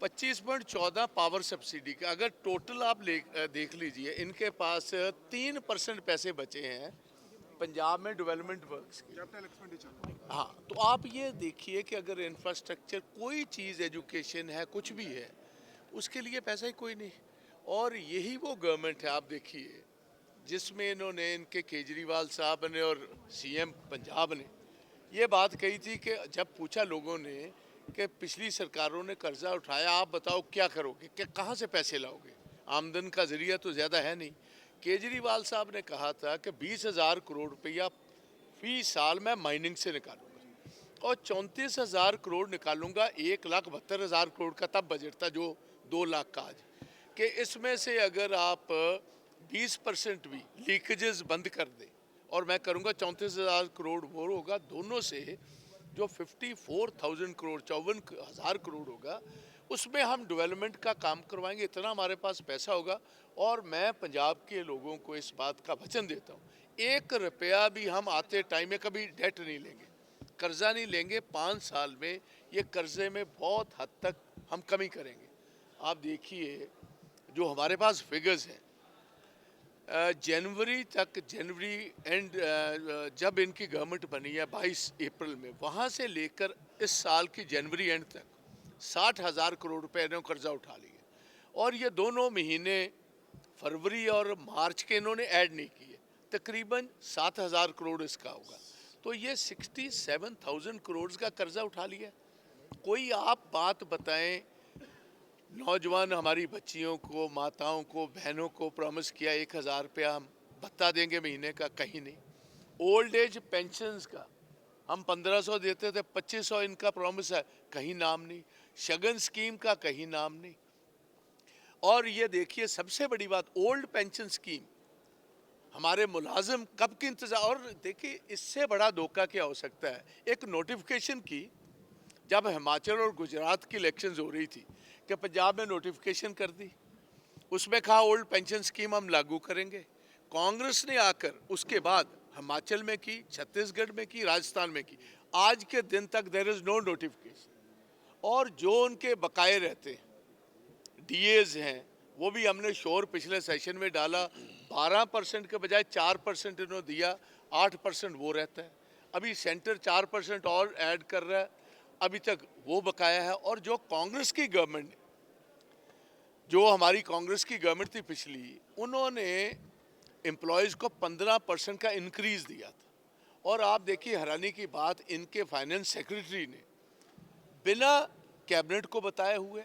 25.14 power subsidy का अगर total आप देख लीजिए, इनके पास 3% पैसे बचे हैं पंजाब में डेवलपमेंट वर्क्स के। Capital expenditure. हाँ, तो आप ये देखिए कि अगर इंफ्रास्ट्रक्चर कोई चीज़, एजुकेशन है, कुछ भी है, उसके लिए पैसा ही कोई नहीं। और यही वो गवर्नमेंट है, आप देखिए, जिसमें इन्होंने, इनके केजरीवाल साहब ने और सीएम पंजाब ने ये बात कही थी कि जब पूछा लोगों ने कि पिछली सरकारों ने कर्जा उठाया, आप बताओ क्या करोगे, कि कहाँ से पैसे लाओगे, आमदन का जरिया तो ज़्यादा है नहीं। केजरीवाल साहब ने कहा था कि 20,000 करोड़ रुपया फी साल मैं माइनिंग से निकालूंगा और 34,000 करोड़ निकालूंगा। 1,72,000 करोड़ का तब बजट था, जो 2 लाख का आज, कि इसमें से अगर आप 20% भी लीकेजेस बंद कर दें और मैं करूंगा 34,000 करोड़, वो होगा दोनों से जो 54,000 करोड़, 54,000 करोड़ होगा, उसमें हम डेवलपमेंट का काम करवाएंगे। इतना हमारे पास पैसा होगा। और मैं पंजाब के लोगों को इस बात का वचन देता हूँ, 1 रुपया भी हम आते टाइम में कभी डेट नहीं लेंगे, कर्जा नहीं लेंगे। 5 साल में ये कर्जे में बहुत हद तक हम कमी करेंगे। आप देखिए जो हमारे पास फिगर्स हैं, जनवरी तक, जनवरी एंड जब इनकी गवर्नमेंट बनी है 22 अप्रैल में, वहाँ से लेकर इस साल की जनवरी एंड तक 60,000 करोड़ रुपए इन्होंने कर्जा उठा लिया। और ये दोनों महीने फरवरी और मार्च के इन्होंने ऐड नहीं किए, तकरीबन 7,000 करोड़ इसका होगा। तो ये 67,000 करोड़ का कर्जा उठा लिया। कोई आप बात बताएं, नौजवान हमारी बच्चियों को, माताओं को, बहनों को प्रॉमिस किया 1,000 रुपया हम भत्ता देंगे महीने का, कहीं नहीं। ओल्ड एज पेंशन्स का हम 1,500 देते थे, 2,500 इनका प्रॉमिस है, कहीं नाम नहीं। शगन स्कीम का कहीं नाम नहीं। और ये देखिए सबसे बड़ी बात, ओल्ड पेंशन स्कीम हमारे मुलाजिम कब की इंतजार। और देखिए इससे बड़ा धोखा क्या हो सकता है। एक नोटिफिकेशन की, जब हिमाचल और गुजरात की इलेक्शंस हो रही थी, कि पंजाब में नोटिफिकेशन कर दी, उसमें कहा ओल्ड पेंशन स्कीम हम लागू करेंगे। कांग्रेस ने आकर उसके बाद हिमाचल में की, छत्तीसगढ़ में की, राजस्थान में की। आज के दिन तक देयर इज नो नोटिफिकेशन। और जो उनके बकाए रहते हैं, डीएज हैं, वो भी हमने शोर पिछले सेशन में डाला, 12% के बजाय 4% इन्होंने दिया, 8% वो रहता है। अभी सेंटर 4% और ऐड कर रहा है, अभी तक वो बकाया है। और जो कांग्रेस की गवर्नमेंट, जो हमारी कांग्रेस की गवर्नमेंट थी पिछली, उन्होंने एम्प्लॉयज़ को 15% का इंक्रीज दिया था। और आप देखिए हैरानी की बात, इनके फाइनेंस सेक्रेटरी ने बिना कैबिनेट को बताए हुए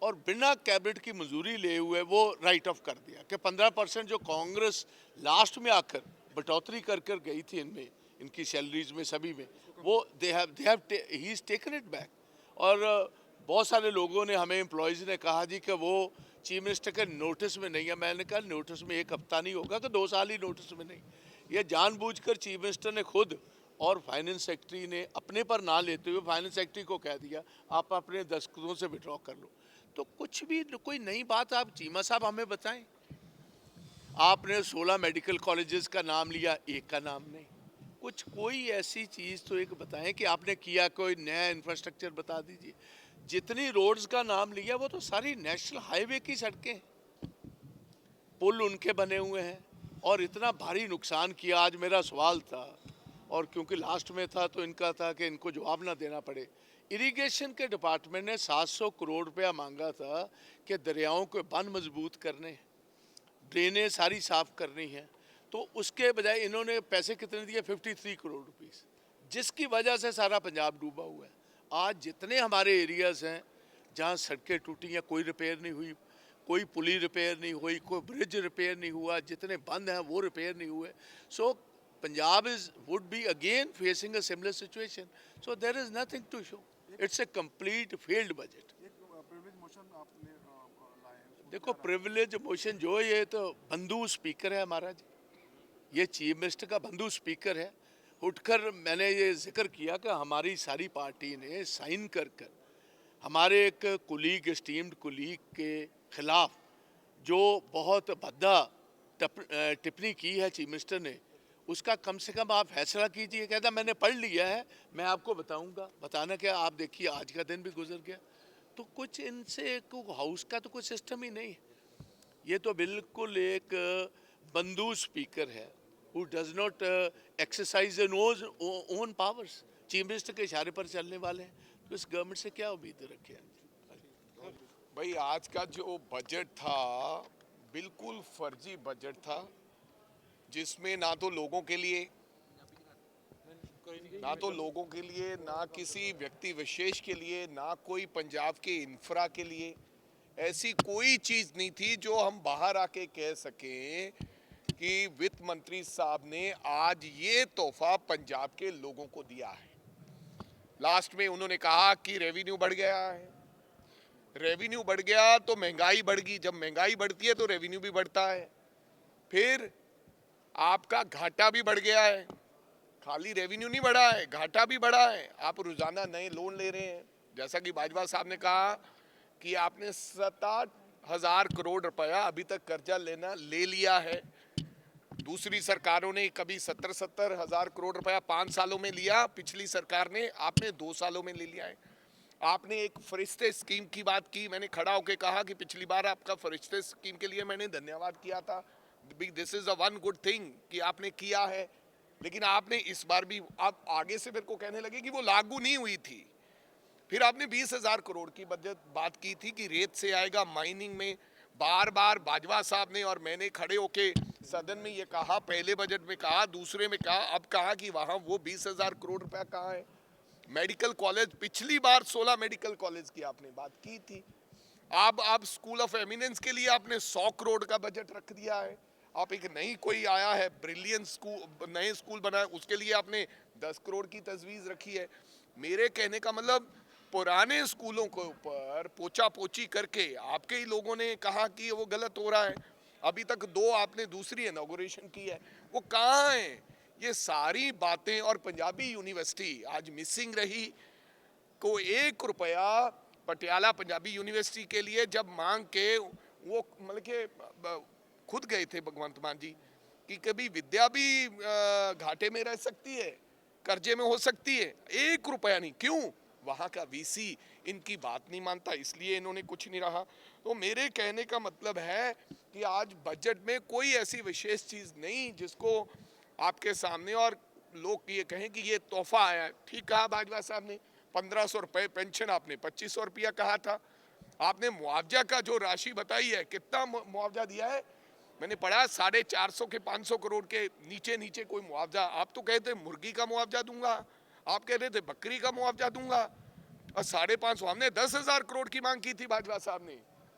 और बिना कैबिनेट की मंजूरी ले हुए वो राइट ऑफ कर दिया कि 15% जो कांग्रेस लास्ट में आकर बढ़ोतरी कर कर गई थी इनमें, इनकी सैलरीज में, सभी में, वो they have he is taken it back. और बहुत सारे लोगों ने, हमें एम्प्लॉयज़ ने कहा जी कि वो चीफ मिनिस्टर के नोटिस में नहीं है। मैंने कहा नोटिस में 1 हफ्ता नहीं होगा कि 2 साल ही नोटिस में नहीं। ये जानबूझकर चीफ मिनिस्टर ने खुद और फाइनेंस सेक्रेटरी ने अपने पर ना लेते हुए फाइनेंस सेक्रेटरी को कह दिया आप अपने दस्तखतों से विड्रॉ कर लो। तो कुछ भी कोई नई बात आप चीमा साहब हमें बताएं। आपने 16 मेडिकल कॉलेजेस का नाम लिया, एक का नाम नहीं। कुछ कोई ऐसी चीज़ तो एक बताएं कि आपने किया, कोई नया इंफ्रास्ट्रक्चर बता दीजिए। जितनी रोड्स का नाम लिया वो तो सारी नेशनल हाईवे की सड़कें हैं, पुल उनके बने हुए हैं। और इतना भारी नुकसान किया। आज मेरा सवाल था, और क्योंकि लास्ट में था तो इनका था कि इनको जवाब ना देना पड़े। इरिगेशन के डिपार्टमेंट ने 700 करोड़ रुपया मांगा था कि दरियाओं के बंद मजबूत करने, ड्रेनें सारी साफ करनी है। तो उसके बजाय इन्होंने पैसे कितने दिए, 53 करोड़ रुपीस, जिसकी वजह से सारा पंजाब डूबा हुआ है। आज जितने हमारे एरियाज़ हैं जहाँ सड़कें टूटी हैं, कोई रिपेयर नहीं हुई, कोई पुली रिपेयर नहीं हुई, कोई ब्रिज रिपेयर नहीं हुआ, जितने बंद हैं वो रिपेयर नहीं हुए। सो Punjab would be again facing a similar situation. So there is nothing to show. It's a complete failed budget. एक प्रिविलेज मोशन आपने लाए हैं, उसमें देखो क्या रहा? प्रिविलेज मोशन जो, ये तो बंधु स्पीकर है हमारा जी, ये चीफ मिनिस्टर का बंधु स्पीकर है। उठकर मैंने ये जिक्र किया कि हमारी सारी पार्टी ने साइन कर कर हमारे एक कुलीग, स्टीम्ड कुलीग के खिलाफ जो बहुत भद्दा टिप्पणी की है चीफ मिनिस्टर ने, उसका कम से कम आप फैसला कीजिए। कहता मैंने पढ़ लिया है, मैं आपको बताऊंगा। बताना क्या, आप देखिए आज का दिन भी गुजर गया। तो कुछ इनसे हाउस का तो कोई सिस्टम ही नहीं। ये तो बिल्कुल एक बंदूक स्पीकर है who does not exercise an own powers। Chief minister के इशारे पर चलने वाले हैं, तो इस गवर्नमेंट से क्या उम्मीद रखे हैं? भाई आज का जो बजट था बिल्कुल फर्जी बजट था, जिसमें ना तो लोगों के लिए ना किसी व्यक्ति विशेष के लिए, ना कोई पंजाब के इंफ्रा के लिए ऐसी कोई चीज नहीं थी जो हम बाहर आके कह सकें कि वित्त मंत्री साहब ने आज ये तोहफा पंजाब के लोगों को दिया है। लास्ट में उन्होंने कहा कि रेवेन्यू बढ़ गया है, रेवेन्यू बढ़ गया तो महंगाई बढ़ गई, जब महंगाई बढ़ती है तो रेवेन्यू भी बढ़ता है। फिर आपका घाटा भी बढ़ गया है, खाली रेवेन्यू नहीं बढ़ा है, घाटा भी बढ़ा है। आप रोजाना नए लोन ले रहे हैं, जैसा कि बाजवा साहब ने कहा कि आपने 67,000 करोड़ रुपया अभी तक कर्जा ले लिया है। दूसरी सरकारों ने कभी 70,000 करोड़ रुपया 5 सालों में लिया, पिछली सरकार ने, आपने 2 सालों में ले लिया है। आपने एक फरिश्ते स्कीम की बात की, मैंने खड़ा होकर कहा कि पिछली बार आपका फरिश्ते स्कीम के लिए मैंने धन्यवाद किया था, this is a one good thing कि आपने किया है। लेकिन आपने इस बार भी, आप आगे से मेरे को कहने लगे कि वो लागू नहीं हुई थी। फिर आपने 20,000 करोड़ की बजट बात की थी कि रेत से आएगा माइनिंग में। बार बार बाजवा साहब ने और मैंने खड़े होके सदन में ये कहा, पहले बजट में कहा, दूसरे में कहा, अब कहा कि वहां वो 20,000 करोड़ रुपया कहाँ है। मेडिकल कॉलेज, पिछली बार 16 मेडिकल कॉलेज की आपने बात की थी, अब स्कूल ऑफ एमिनेंस के लिए आपने 100 करोड़ का बजट रख दिया है। आप एक नई कोई आया है ब्रिलियंट स्कूल, नए स्कूल बनाए, उसके लिए आपने 10 करोड़ की तजवीज़ रखी है। मेरे कहने का मतलब, पुराने स्कूलों के ऊपर पोछा पोछी करके आपके ही लोगों ने कहा कि वो गलत हो रहा है। अभी तक 2 आपने दूसरी इनॉग्रेशन की है, वो कहाँ है ये सारी बातें। और पंजाबी यूनिवर्सिटी आज मिसिंग रही, को 1 रुपया पटियाला पंजाबी यूनिवर्सिटी के लिए जब मांग के वो मतलब के खुद गए थे भगवंत मान जी कि कभी विद्या भी घाटे में रह सकती है, कर्जे में हो सकती है, 1 रुपया नहीं। क्यों? वहाँ का वीसी इनकी बात नहीं मानता, इसलिए इन्होंने कुछ नहीं रहा। तो मेरे कहने का मतलब है कि आज बजट में कोई ऐसी विशेष चीज़ नहीं जिसको आपके सामने और लोग ये कहें कि ये तोहफा आया है। ठीक कहा बाजवा साहब ने, 1,500 रुपये पेंशन, आपने 2,500 रुपया कहा था। आपने मुआवजा का जो राशि बताई है, कितना मुआवजा दिया है मैंने पढ़ा, 450 के 500 करोड़ के नीचे कोई मुआवजा। आप तो कहते मुर्गी का मुआवजा दूंगा, आप कह रहे थे बकरी का मुआवजा दूंगा, और 550 हमने 10,000 करोड़ की मांग की थी बाजवा साहब ने,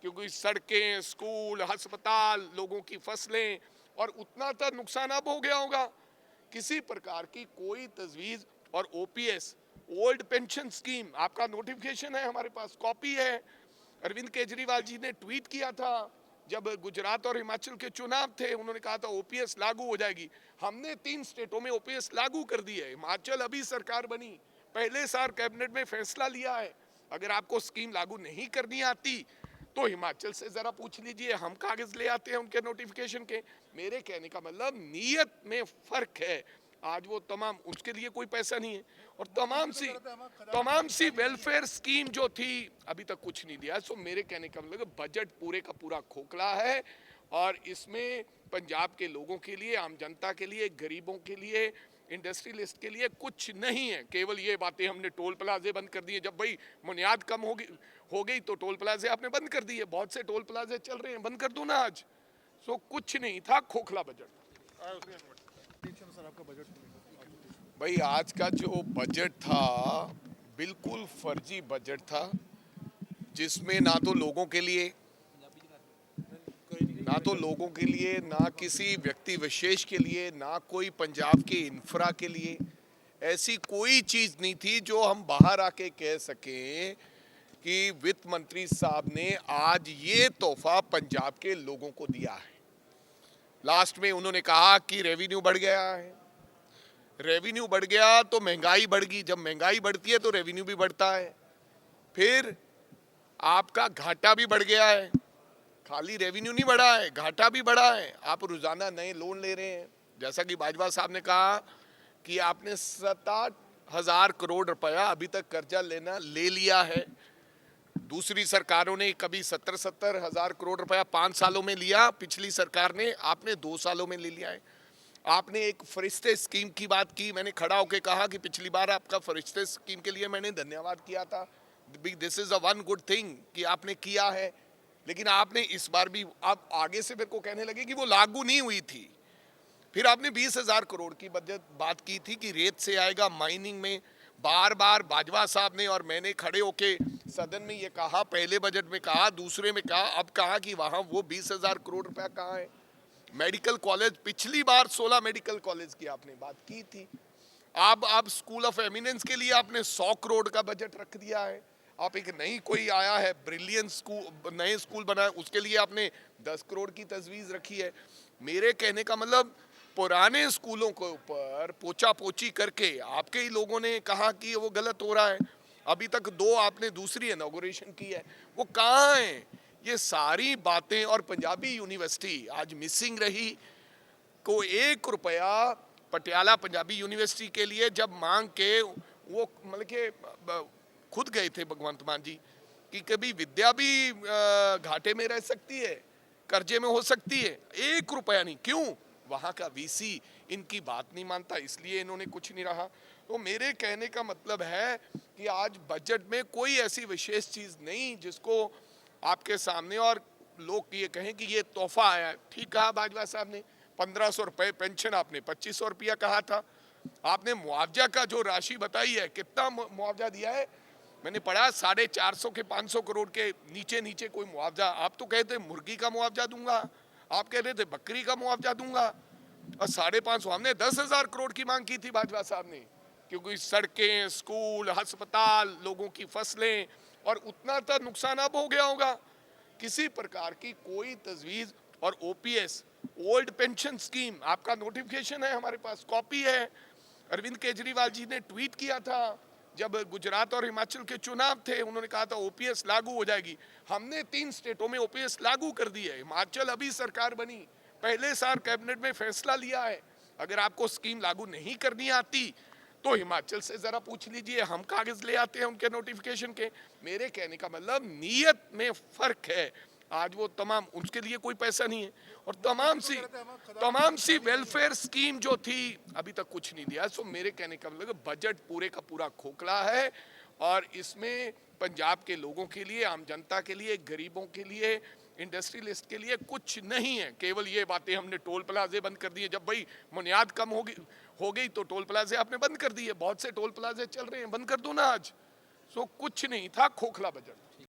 क्योंकि सड़कें, स्कूल, अस्पताल, लोगों की फसलें, और उतना तो नुकसान अब हो गया होगा। किसी प्रकार की कोई तजवीज़। और ओपीएस, ओल्ड पेंशन स्कीम, आपका नोटिफिकेशन है, हमारे पास कॉपी है। अरविंद केजरीवाल जी ने ट्वीट किया था जब गुजरात और हिमाचल के चुनाव थे, उन्होंने कहा था ओपीएस लागू हो जाएगी। हमने 3 स्टेटों में ओपीएस लागू कर दी है। हिमाचल अभी सरकार बनी, पहले साल कैबिनेट में फैसला लिया है। अगर आपको स्कीम लागू नहीं करनी आती तो हिमाचल से जरा पूछ लीजिए, हम कागज ले आते हैं उनके नोटिफिकेशन के। मेरे कहने का मतलब नीयत में फर्क है। आज वो तमाम, उसके लिए कोई पैसा नहीं है, और तमाम सी वेलफेयर स्कीम जो थी अभी तक कुछ नहीं दिया। सो मेरे कहने का मतलब बजट पूरे का पूरा खोखला है, और इसमें पंजाब के लोगों के लिए, आम जनता के लिए, गरीबों के लिए, इंडस्ट्रियलिस्ट के लिए कुछ नहीं है। केवल ये बातें, हमने टोल प्लाजे बंद कर दिए, जब भाई बुनियाद कम हो गई तो टोल प्लाजे आपने बंद कर दिए। बहुत से टोल प्लाजे चल रहे हैं, बंद कर दो ना आज। सो कुछ नहीं था, खोखला बजट। भाई आज का जो बजट था बिल्कुल फर्जी बजट था, जिसमें ना तो लोगों के लिए ना किसी व्यक्ति विशेष के लिए, ना कोई पंजाब के इंफ्रा के लिए ऐसी कोई चीज नहीं थी जो हम बाहर आके कह सकें कि वित्त मंत्री साहब ने आज ये तोहफा पंजाब के लोगों को दिया है। लास्ट में उन्होंने कहा कि रेवेन्यू बढ़ गया है, रेवेन्यू बढ़ गया तो महंगाई बढ़ गई, जब महंगाई बढ़ती है तो रेवेन्यू भी बढ़ता है। फिर आपका घाटा भी बढ़ गया है, खाली रेवेन्यू नहीं बढ़ा है, घाटा भी बढ़ा है। आप रोजाना नए लोन ले रहे हैं, जैसा कि बाजवा साहब ने कहा कि आपने 67,000 करोड़ रुपया अभी तक कर्जा ले लिया है। दूसरी सरकारों ने कभी 70 हजार करोड़ रुपया 5 सालों में लिया, पिछली सरकार ने, आपने 2 सालों में ले लिया है। आपने एक फरिश्ते स्कीम की बात की, मैंने खड़ा होकर कहा कि पिछली बार आपका फरिश्ते स्कीम के लिए मैंने धन्यवाद किया था, this is a one good thing कि आपने किया है, लेकिन आपने इस बार भी, आप आगे से मेरे को कहने लगे कि वो लागू नहीं हुई थी। फिर आपने 20,000 करोड़ की बजट बात की थी कि रेत से आएगा माइनिंग में, बार बार बाजवा साहब ने और मैंने खड़े होके सदन में ये कहा, पहले बजट में कहा, दूसरे में कहा, अब कहा कि वहां वो 20,000 करोड़ रुपया कहाँ है। मेडिकल कॉलेज, पिछली बार 16 मेडिकल कॉलेज की आपने बात की थी, अब स्कूल ऑफ एमिनेंस के लिए आपने 100 करोड़ का बजट रख दिया है। आप एक नई कोई आया है ब्रिलियंट स्कूल, नए स्कूल बनाए, उसके लिए आपने 10 करोड़ की तजवीज रखी है। मेरे कहने का मतलब, पुराने स्कूलों के ऊपर पोछा पोछी करके आपके ही लोगों ने कहा कि वो गलत हो रहा है। अभी तक 2 आपने दूसरी इनॉग्रेशन की है, वो कहाँ है? ये सारी बातें, और पंजाबी यूनिवर्सिटी आज मिसिंग रही। को 1 रुपया पटियाला पंजाबी यूनिवर्सिटी के लिए जब मांग के वो मतलब के खुद गए थे भगवंत मान जी कि कभी विद्या भी घाटे में रह सकती है, कर्जे में हो सकती है, 1 रुपया नहीं। क्यों? वहाँ का वीसी इनकी बात नहीं मानता, इसलिए इन्होंने कुछ नहीं रहा। तो मेरे कहने का मतलब है कि आज बजट में कोई ऐसी विशेष चीज़ नहीं जिसको आपके सामने और लोग ये कहें कि ये तोहफा आया है। ठीक कहा बाजवा साहब ने, 1500 रुपये पेंशन, आपने 2500 रुपया कहा था। आपने मुआवजा का जो राशि बताई है, कितना मुआवजा दिया है? मैंने पढ़ा 450 के 500 करोड़ के नीचे नीचे कोई मुआवजा। आप तो कहते मुर्गी का मुआवजा दूंगा, आप कह रहे थे बकरी का मुआवजा दूंगा, और 550 हमने 10,000 करोड़ की मांग की थी बाजवा साहब ने, क्योंकि सड़कें, स्कूल, अस्पताल, लोगों की फसलें, और उतना तो नुकसान अब हो गया होगा। किसी प्रकार की कोई तजवीज, और ओपीएस ओल्ड पेंशन स्कीम, आपका नोटिफिकेशन है हमारे पास, कॉपी है। अरविंद केजरीवाल जी ने ट्वीट किया था जब गुजरात और हिमाचल के चुनाव थे, उन्होंने कहा था ओपीएस लागू हो जाएगी। हमने 3 स्टेटों में ओपीएस लागू कर दी है। हिमाचल अभी सरकार बनी, पहले साल कैबिनेट में फैसला लिया है। अगर आपको स्कीम लागू नहीं करनी आती तो हिमाचल से जरा पूछ लीजिए, हम कागज ले आते हैं उनके नोटिफिकेशन के। मेरे कहने का मतलब नीयत में फर्क है। आज वो तमाम, उसके लिए कोई पैसा नहीं है, और तमाम सी वेलफेयर स्कीम जो थी अभी तक कुछ नहीं दिया। सो मेरे कहने का मतलब बजट पूरे का पूरा खोखला है, और इसमें पंजाब के लोगों के लिए, आम जनता के लिए, गरीबों के लिए, इंडस्ट्रियलिस्ट के लिए कुछ नहीं है। केवल ये बातें, हमने टोल प्लाजे बंद कर दिए, जब भाई बुनियाद कम हो गई तो टोल प्लाजे आपने बंद कर दिए। बहुत से टोल प्लाजे चल रहे हैं, बंद कर दो ना आज। सो कुछ नहीं था, खोखला बजट।